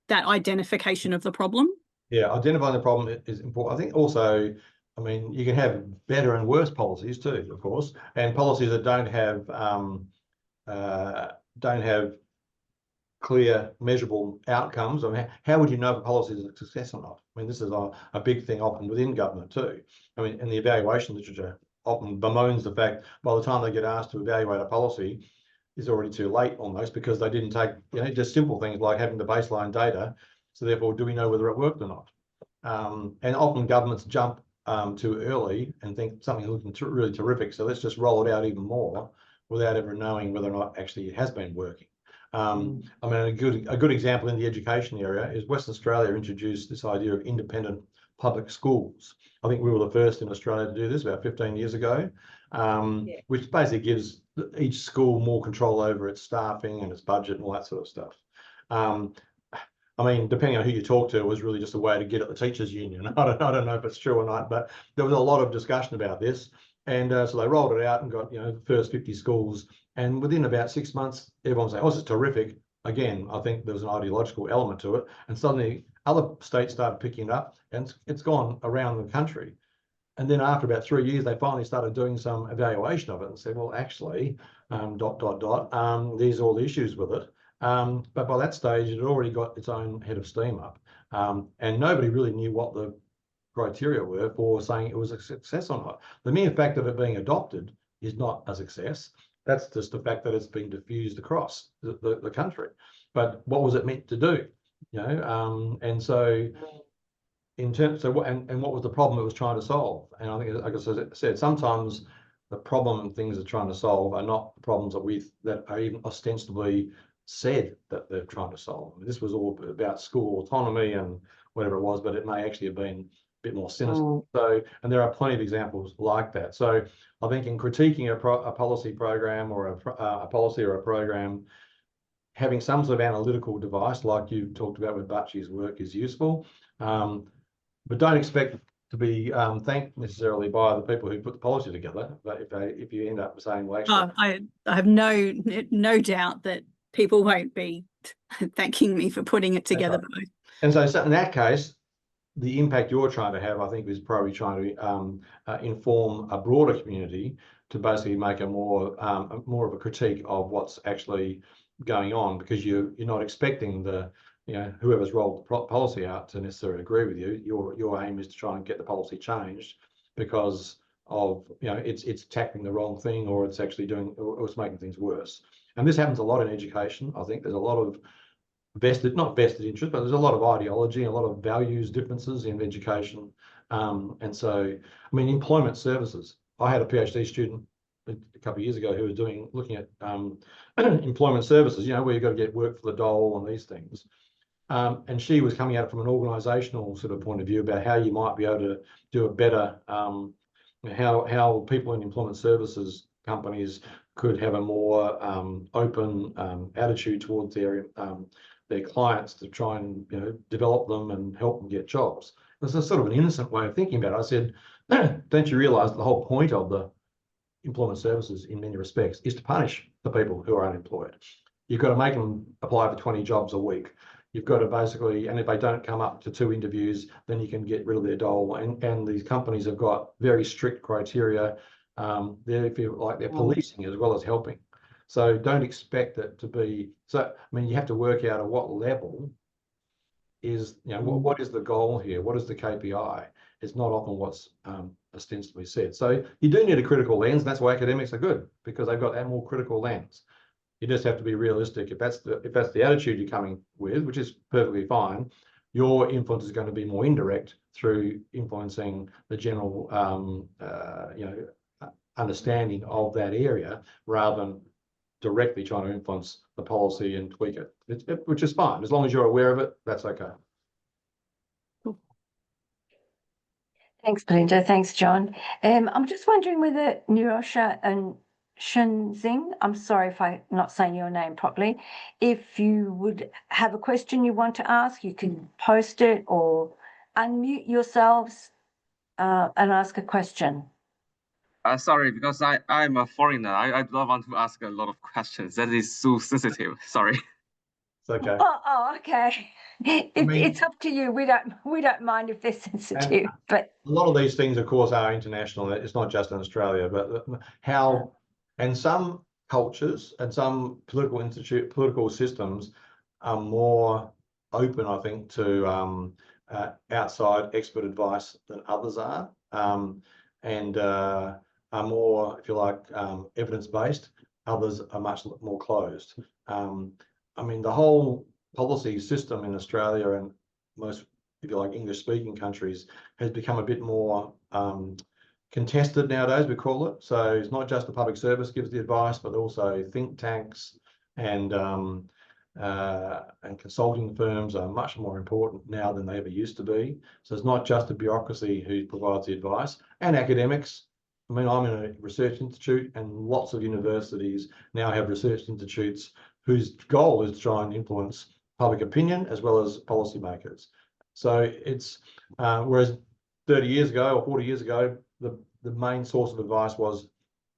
that identification of the problem. Yeah, identifying the problem is important. I think also, I mean, you can have better and worse policies too, of course, and policies that don't have clear, measurable outcomes. I mean, how would you know if a policy is a success or not? I mean, this is a big thing often within government too. I mean, in the evaluation literature often bemoans the fact by the time they get asked to evaluate a policy, it's already too late almost, because they didn't take, just simple things like having the baseline data. So therefore, do we know whether it worked or not? And often governments jump too early and think something looking really terrific, so let's just roll it out even more without ever knowing whether or not actually it has been working. I mean, a good example in the education area is Western Australia introduced this idea of independent public schools. I think we were the first in Australia to do this about 15 years ago, which basically gives each school more control over its staffing and its budget and all that sort of stuff. I mean, depending on who you talk to, it was really just a way to get at the teachers' union. I don't know if it's true or not, but there was a lot of discussion about this. And so they rolled it out and got, the first 50 schools. And within about 6 months, everyone was like, oh, this is terrific. Again, I think there was an ideological element to it. And suddenly other states started picking it up, and it's gone around the country. And then after about 3 years, they finally started doing some evaluation of it and said, well, actually, ... these are all the issues with it. But by that stage, it had already got its own head of steam up. And nobody really knew what the criteria were for saying it was a success or not. The mere fact of it being adopted is not a success. That's just the fact that it's been diffused across the country. But what was it meant to do? And so in terms of and what was the problem it was trying to solve? And I think, like I said, sometimes the problem and things they're trying to solve are not the problems that are even ostensibly said that they're trying to solve. I mean, this was all about school autonomy and whatever it was, but it may actually have been a bit more sinister. So, and there are plenty of examples like that. So I think in critiquing a policy program or a policy or a program, having some sort of analytical device like you talked about with Butchie's work is useful. But don't expect to be thanked necessarily by the people who put the policy together. But if you end up saying, well, actually, I have no doubt that people won't be thanking me for putting it together. Right. And so in that case, the impact you're trying to have, I think, is probably trying to inform a broader community to basically make a more of a critique of what's actually going on, because you're not expecting the whoever's rolled the policy out to necessarily agree with you. Your aim is to try and get the policy changed because of it's tackling the wrong thing, or it's actually or it's making things worse. And this happens a lot in education. I think there's a lot of not vested interest, but there's a lot of ideology, a lot of values differences in education. And so, I mean, employment services. I had a PhD student a couple of years ago who was looking at employment services, where you've got to get work for the dole and these things. And she was coming at it from an organisational sort of point of view about how you might be able to do a better, how people in employment services companies could have a more open attitude towards their clients to try and develop them and help them get jobs. It's a sort of an innocent way of thinking about it. I said, don't you realise the whole point of the employment services in many respects is to punish the people who are unemployed? You've got to make them apply for 20 jobs a week. You've got to basically, and if they don't come up to 2 interviews, then you can get rid of their dole. And these companies have got very strict criteria. They feel like they're policing as well as helping. So don't expect it to be. So I mean, you have to work out at what level is what is the goal here? What is the KPI? It's not often what's ostensibly said. So you do need a critical lens. And that's why academics are good, because they've got that more critical lens. You just have to be realistic. If that's the attitude you're coming with, which is perfectly fine, your influence is going to be more indirect through influencing the general understanding of that area, rather than directly trying to influence the policy and tweak it, which is fine. As long as you're aware of it, that's okay. Cool. Thanks, Belinda. Thanks, John. I'm just wondering whether Nirosha and Shenzing, I'm sorry if I'm not saying your name properly, if you would have a question you want to ask, you can post it or unmute yourselves and ask a question. Sorry, because I'm a foreigner. I don't want to ask a lot of questions. That is so sensitive. Sorry. It's okay. Oh, okay. It's up to you. We don't mind if they're sensitive, but a lot of these things, of course, are international. It's not just in Australia, but and some cultures and some political systems are more open, I think, to outside expert advice than others are, and are more, if you like, evidence-based. Others are much more closed. I mean, the whole policy system in Australia and most, if you like, English-speaking countries has become a bit more contested nowadays, we call it. So it's not just the public service gives the advice, but also think tanks and consulting firms are much more important now than they ever used to be. So it's not just the bureaucracy who provides the advice, and academics. I mean, I'm in a research institute, and lots of universities now have research institutes whose goal is to try and influence public opinion as well as policymakers. So it's whereas 30 years ago or 40 years ago, the main source of advice was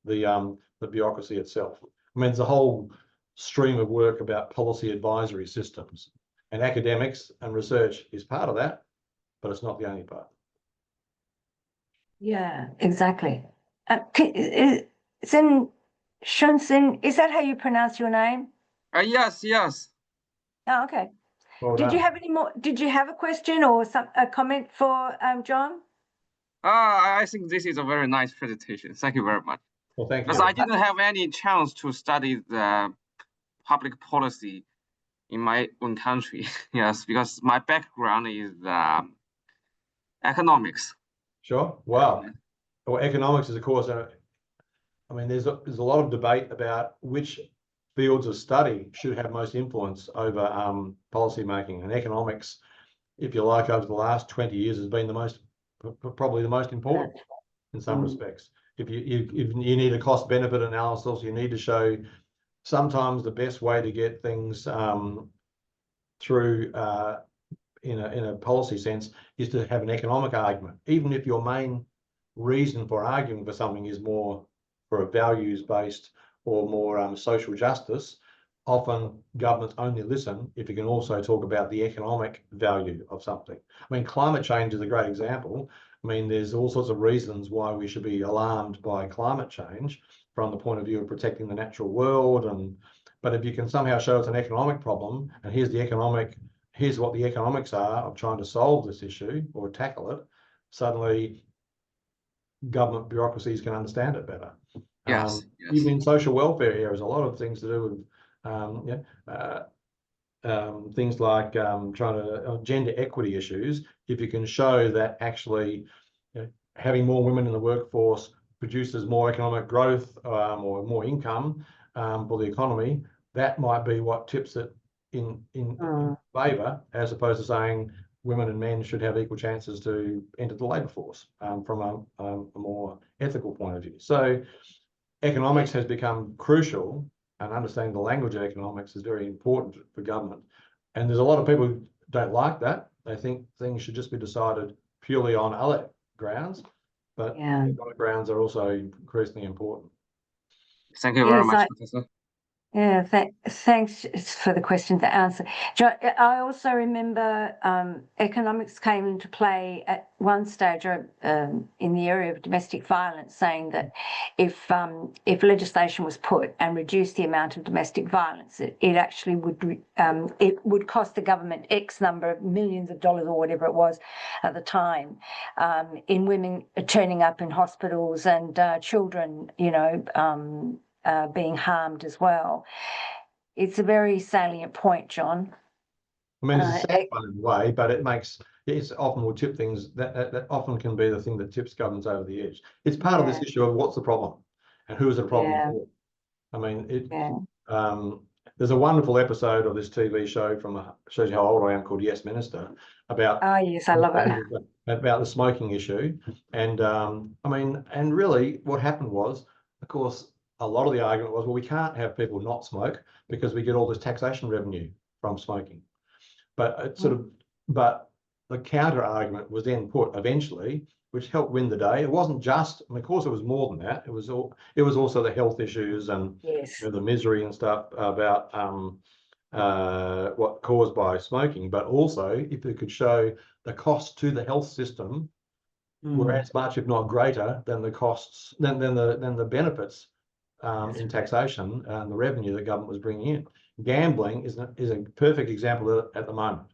the bureaucracy itself. I mean, there's a whole stream of work about policy advisory systems, and academics and research is part of that, but it's not the only part. Yeah, exactly. Shunsin, is that how you pronounce your name? Yes. Oh, okay. Well Did you have any more? Did you have a question or a comment for John? I think this is a very nice presentation. Thank you very much. Well, thank you. Because I didn't have any chance to study the public policy in my own country. Yes, because my background is economics. Sure. Wow. Well, economics is, of course, I mean, there's a lot of debate about which fields of study should have most influence over policy making, and economics, if you like, over the last 20 years has been probably the most important in some respects. If you need a cost benefit analysis, you need to show sometimes the best way to get things through in a policy sense is to have an economic argument, even if your main reason for arguing for something is more for a values-based or more social justice. Often governments only listen if you can also talk about the economic value of something. I mean, climate change is a great example. I mean, there's all sorts of reasons why we should be alarmed by climate change from the point of view of protecting the natural world. But if you can somehow show it's an economic problem, and here's what the economics are of trying to solve this issue or tackle it, suddenly government bureaucracies can understand it better. Yes. Even in social welfare areas, a lot of things to do with things like trying to gender equity issues. If you can show that actually having more women in the workforce produces more economic growth or more income for the economy, that might be what tips it in favour, as opposed to saying women and men should have equal chances to enter the labour force from a more ethical point of view. So economics has become crucial, and understanding the language of economics is very important for government. And there's a lot of people who don't like that. They think things should just be decided purely on other grounds, but economic grounds are also increasingly important. Thank you very much, Professor. Yeah, thanks for the question, the answer. John, I also remember economics came into play at one stage in the area of domestic violence, saying that if legislation was put and reduced the amount of domestic violence, it actually would cost the government X number of millions of dollars or whatever it was at the time, in women turning up in hospitals and children, being harmed as well. It's a very salient point, John. I mean, it's a sad one in a way, but it's often will tip things that often can be the thing that tips governments over the edge. It's part of this issue of what's the problem and who is it a problem for. I mean, there's a wonderful episode of this TV show shows you how old I am, called Yes Minister, about yes, I love it, about the smoking issue. And I mean, and really what happened was, of course, a lot of the argument was, well, we can't have people not smoke because we get all this taxation revenue from smoking. But but the counter argument was then put eventually, which helped win the day. It wasn't just, and of course it was more than that. It was also the health issues and the misery and stuff about what caused by smoking. But also, if they could show the costs to the health system were as much, if not greater, than the costs, than the benefits in taxation and the revenue the government was bringing in. Gambling is a perfect example at the moment.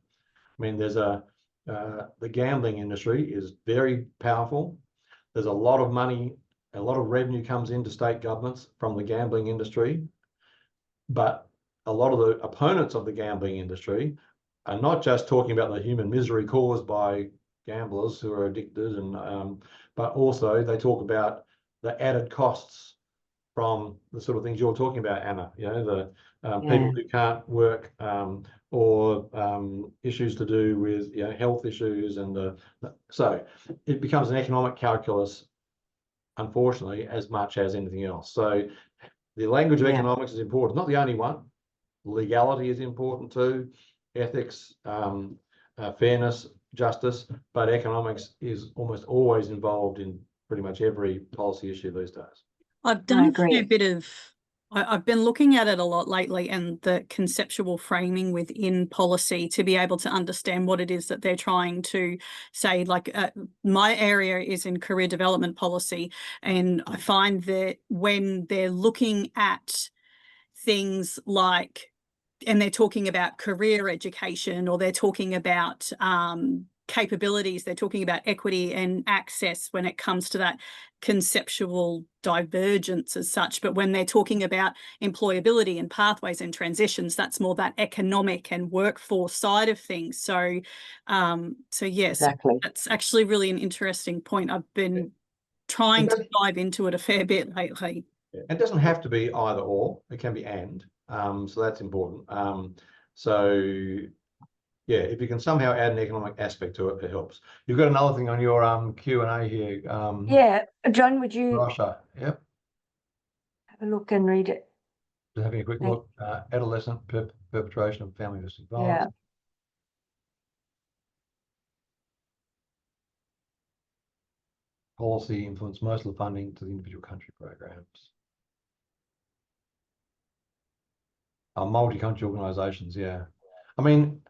I mean, there's the gambling industry is very powerful. There's a lot of money, a lot of revenue comes into state governments from the gambling industry, but a lot of the opponents of the gambling industry are not just talking about the human misery caused by gamblers who are addicted, but also they talk about the added costs from the sort of things you're talking about, Anna, the people who can't work, or issues to do with health issues, and so it becomes an economic calculus, unfortunately, as much as anything else. So the language of economics is important, not the only one. Legality is important too, ethics, fairness, justice, but economics is almost always involved in pretty much every policy issue these days. I've done a fair bit of, I've been looking at it a lot lately, and the conceptual framing within policy to be able to understand what it is that they're trying to say. Like my area is in career development policy, and I find that when they're looking at things like, and they're talking about career education, or they're talking about capabilities, they're talking about equity and access when it comes to that conceptual divergence as such. But when they're talking about employability and pathways and transitions, that's more that economic and workforce side of things. So yes, that's actually really an interesting point. I've been trying to dive into it a fair bit lately. It doesn't have to be either or, it can be and. So that's important. So yeah, if you can somehow add an economic aspect to it, it helps. You've got another thing on your Q&A here. John, would you Russia, have a look and read it? Just having a quick look. Adolescent perpetration of family domestic violence. policy influence most of the funding to the individual country programs. Multi-country organisations, yeah. I mean,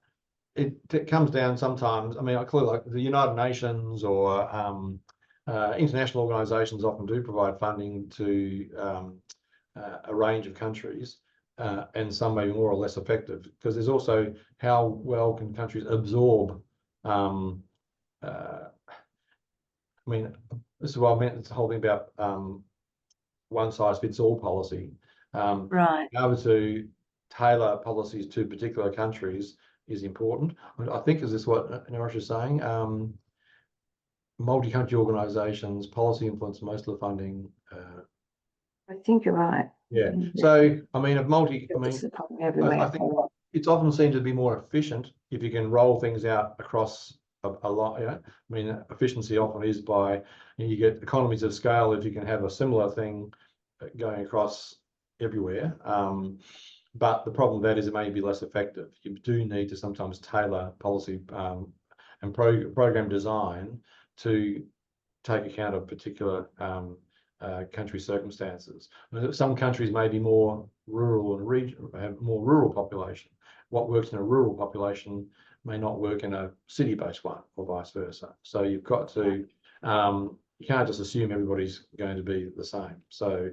it comes down sometimes. I mean, clearly, like the United Nations or international organisations often do provide funding to a range of countries, and some may be more or less effective, because there's also how well can countries absorb. I mean, this is what I meant. It's the whole thing about one size fits all policy. Right. Being able to tailor policies to particular countries is important. I think, is this what Naresh is saying? Multi-country organisations, policy influence most of the funding. I think you're right. Yeah. So, I mean, Everywhere. I think it's often seen to be more efficient if you can roll things out across a lot. You know, I mean, efficiency often is by, you get economies of scale if you can have a similar thing going across everywhere. But the problem with that is it may be less effective. You do need to sometimes tailor policy and program design to take account of particular country circumstances. Some countries may be more rural and regional, have more rural population. What works in a rural population may not work in a city-based one, or vice versa. So you've got to, you can't just assume everybody's going to be the same. So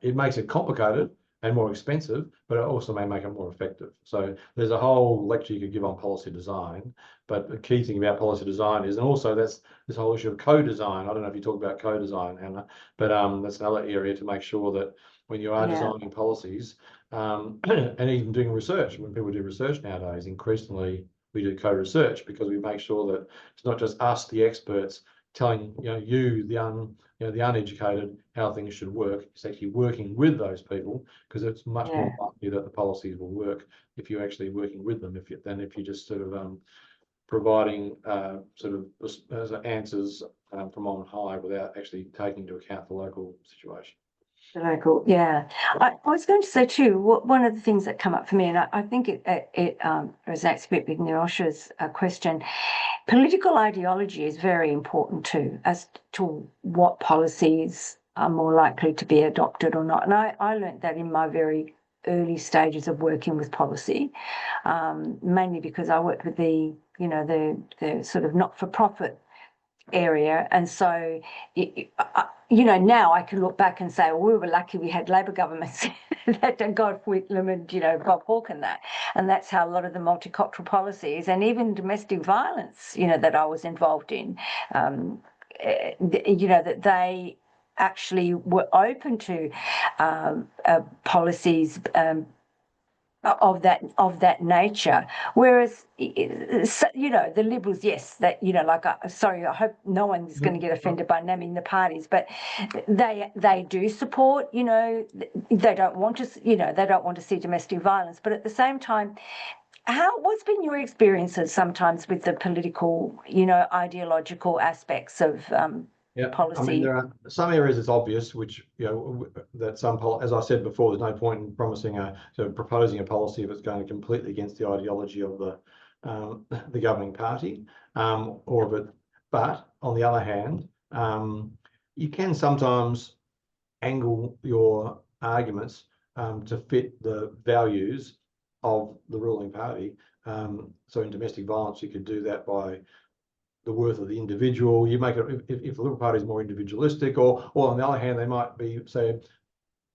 it makes it complicated and more expensive, but it also may make it more effective. So there's a whole lecture you could give on policy design, but the key thing about policy design is, and also that's this whole issue of co-design. I don't know if you talk about co-design, Hannah, but that's another area to make sure that when you are designing policies, and even doing research, when people do research nowadays, increasingly we do co-research, because we make sure that it's not just us, the experts, telling you the uneducated how things should work. It's actually working with those people, because it's much more likely that the policies will work if you're actually working with them, than if you're just sort of providing sort of answers from on high without actually taking into account the local situation. The local, yeah. I was going to say too, one of the things that come up for me, and I think it resonates a bit with Nirosha's question. Political ideology is very important too, as to what policies are more likely to be adopted or not. And I learned that in my very early stages of working with policy, mainly because I worked with the sort of not-for-profit area, and so now I can look back and say, well, we were lucky we had Labor governments that got Whitlam and Bob Hawke and that's how a lot of the multicultural policies and even domestic violence that I was involved in, that they actually were open to policies of that nature, whereas the Liberals, yes, that sorry, I hope no one's going to get offended by naming the parties, but they do support, they don't want to see domestic violence, but at the same time, what's been your experiences sometimes with the political, ideological aspects of policy? I mean, there are some areas it's obvious, which that as I said before, there's no point in proposing a policy if it's going completely against the ideology of the governing party, or of it. But on the other hand, you can sometimes angle your arguments to fit the values of the ruling party. So in domestic violence, you could do that by the worth of the individual. You make it, if the Liberal Party is more individualistic, or on the other hand, they might be say.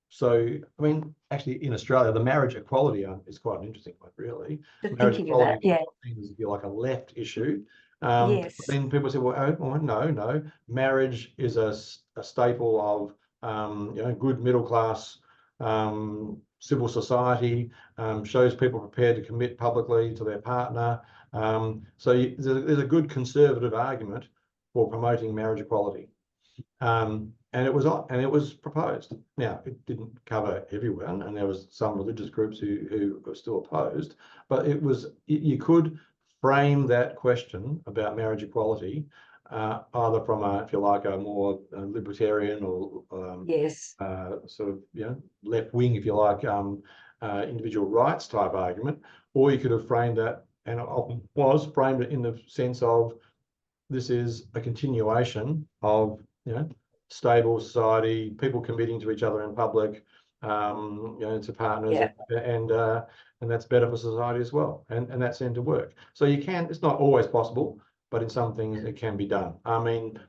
So I mean, actually, in Australia, the marriage equality is quite an interesting one, really. Marriage equality seems to be like a left issue. Yes. Then people say, well, no, marriage is a staple of good middle class civil society, shows people prepared to commit publicly to their partner. So there's a good conservative argument for promoting marriage equality, and it was proposed. Now, it didn't cover everyone, and there was some religious groups who were still opposed. But you could frame that question about marriage equality either from if you like, a more libertarian or sort of left wing, if you like, individual rights type argument, or you could have framed that, and often was framed in the sense of this is a continuation of stable society, people committing to each other in public, to partners, and that's better for society as well. And that seemed to work. So it's not always possible, but in some things it can be done. I mean,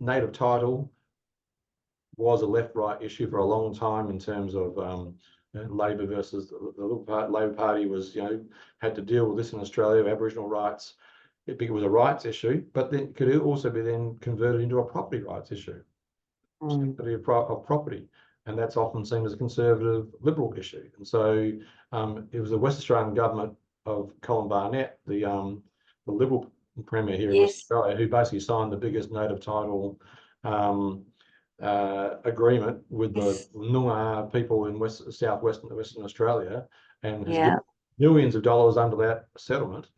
native title was a left-right issue for a long time in terms of Labor versus the Labor Party was, had to deal with this in Australia, Aboriginal rights. It was a rights issue, but then could it also be then converted into a property rights issue, of property, and that's often seen as a conservative liberal issue. And so it was the West Australian government of Colin Barnett, the Liberal Premier here in West Australia, who basically signed the biggest native title agreement with the Noongar people in Western Australia, and has given millions of dollars under that settlement,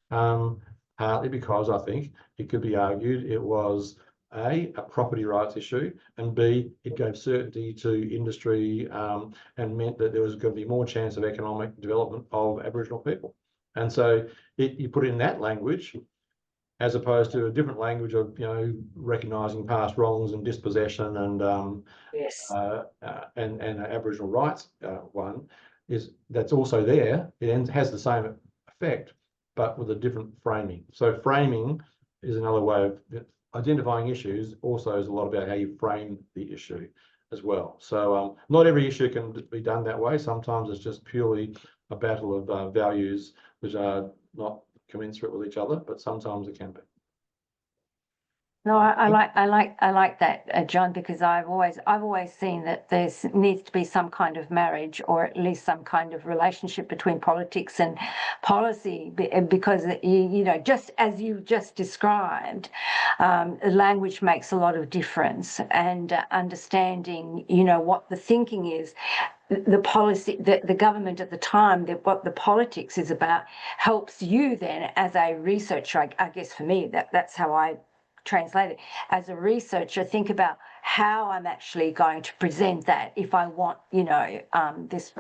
partly because I think it could be argued it was a property rights issue, and B, it gave certainty to industry and meant that there was going to be more chance of economic development of Aboriginal people. And so you put it in that language, as opposed to a different language of, recognising past wrongs and dispossession and Aboriginal rights one, that's also there. It has the same effect, but with a different framing. So framing is another way of identifying issues. Also is a lot about how you frame the issue as well. So not every issue can be done that way. Sometimes it's just purely a battle of values which are not commensurate with each other, but sometimes it can be. No, I like that, John, because I've always seen that there needs to be some kind of marriage, or at least some kind of relationship between politics and policy, because just as you just described, language makes a lot of difference, and understanding what the thinking is. The policy, the government at the time, what the politics is about, helps you then as a researcher. I guess for me, that's how I translate it. As a researcher, think about how I'm actually going to present that if I want, this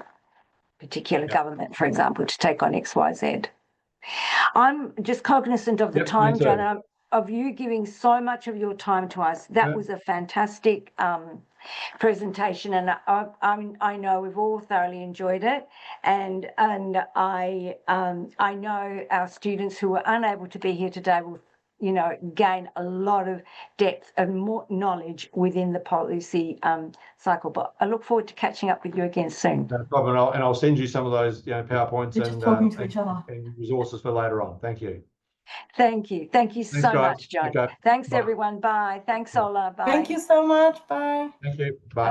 particular government, for example, to take on X, Y, Z. I'm just cognizant of the time, John, of you giving so much of your time to us. That was a fantastic presentation, and I know we've all thoroughly enjoyed it, and I know our students who were unable to be here today will gain a lot of depth and more knowledge within the policy cycle. But I look forward to catching up with you again soon. No problem, and I'll send you some of those PowerPoints and resources for later on. Thank you. Thank you so much, John. Okay. Thanks, Bye. everyone. Bye. Thanks, Ola. Bye. Thank you so much. Bye. Thank you. Bye.